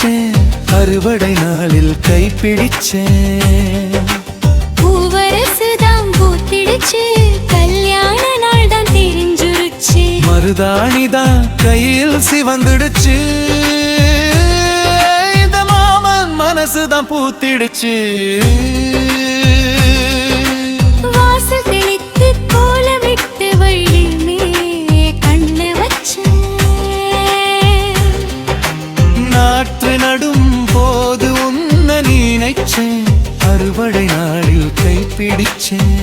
நினைச்சேன், அறுவடை நாளில் கைப்பிடிச்சேன். பூவரசுதான் பூத்திடுச்சு, கல்யாண நாள் தான் தெரிஞ்சுருச்சு. மருதாணிதான் கையில் சிவந்துடுச்சு, இந்த மாமன் மனசுதான் பூத்திடுச்சு. வாசல் தெளித்து கோலமிட்டு வழியுமே கண்ணு வச்சேன். நாற்று நடும் போது உன்ன நினைச்சேன், அறுவடை நாளில் கைப்பிடிச்சேன்.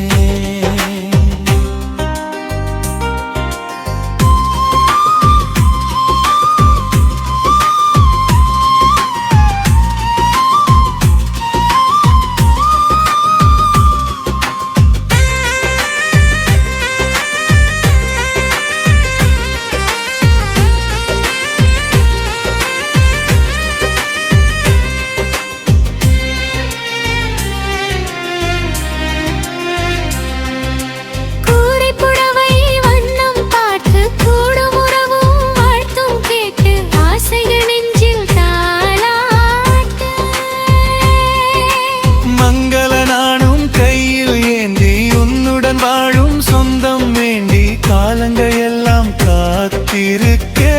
வாழும் சொந்தம் வேண்டி காலங்கள் எல்லாம் காத்திருக்கே.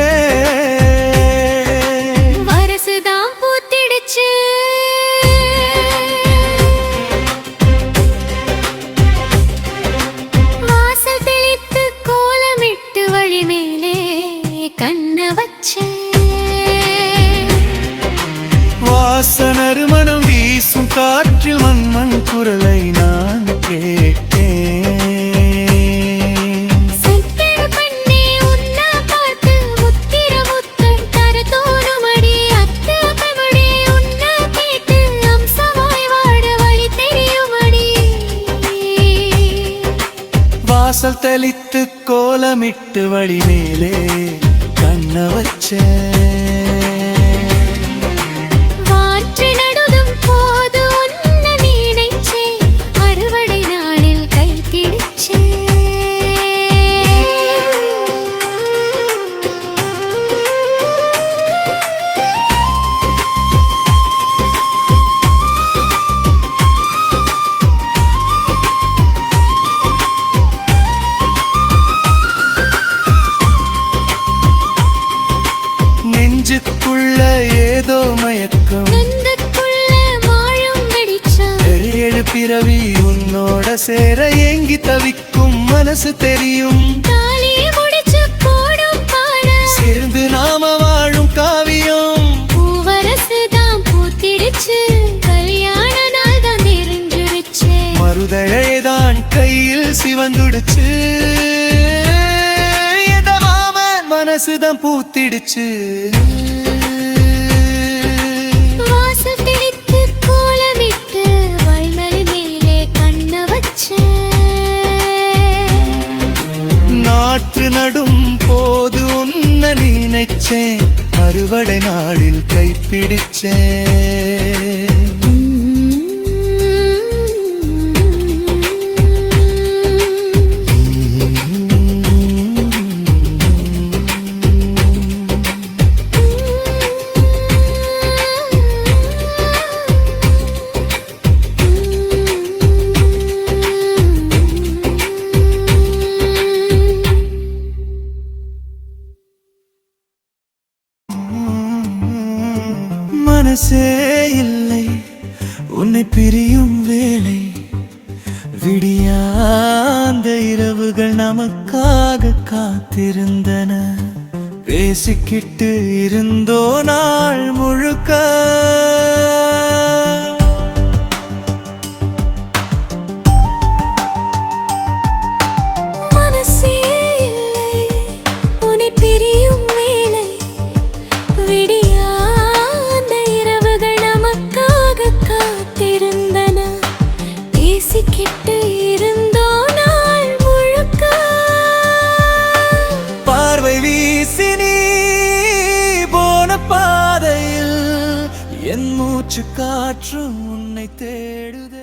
வரசுதான் பூத்திடுச்சு, வாசல் தெளித்து கோலமிட்டு வழி மேலே கண்ண வச்சேன். வாசனரு மனம் வீசும் காற்றில் மண்மண் குரலை நான் கேட்டேன். வாசல் தெளித்து கோலமிட்டு வழி மேலே கண்ண வச்சேன். வாற்று நடுதும் போது உன்ன நினைச்சேன், அறுவடை நாளில் கைப்பிடிச்சேன். நெஞ்சுக்குள்ள ஏதோ மயக்கம், நெஞ்சுக்குள்ள மாழும் வெடிச்சம். 7 பிறவி உன்னோட சேர ஏங்கி தவிக்கும் மனசு தெரியும். தாலி முடிச்சு போடும் பாடம், சேர்ந்து நாம வாழும் காவியம். பூவரசுதான் பூத்திடுச்சு, கல்யாண நாள் தான் தெரிஞ்சிருச்சு. மருதழைதான் கையில் சிவந்துடுச்சு, மனசுதான் பூத்திடுச்சு. வாசல் தெளித்து கோலமிட்டு வழிமலை மேலே கண்ண வச்சேன். நாற்று நடும் போது உன்ன நினைச்சேன், அறுவடை நாளில் கைப்பிடிச்சேன். மனசே இல்லை உன்னை பிரியும் வேளை, விடியாந்த இரவுகள் நமக்காக காத்திருந்தன. பேசிக்கிட்டு இருந்தோ நாள் முழுக்க, என் மூச்சு காற்று உன்னை தேடுதே.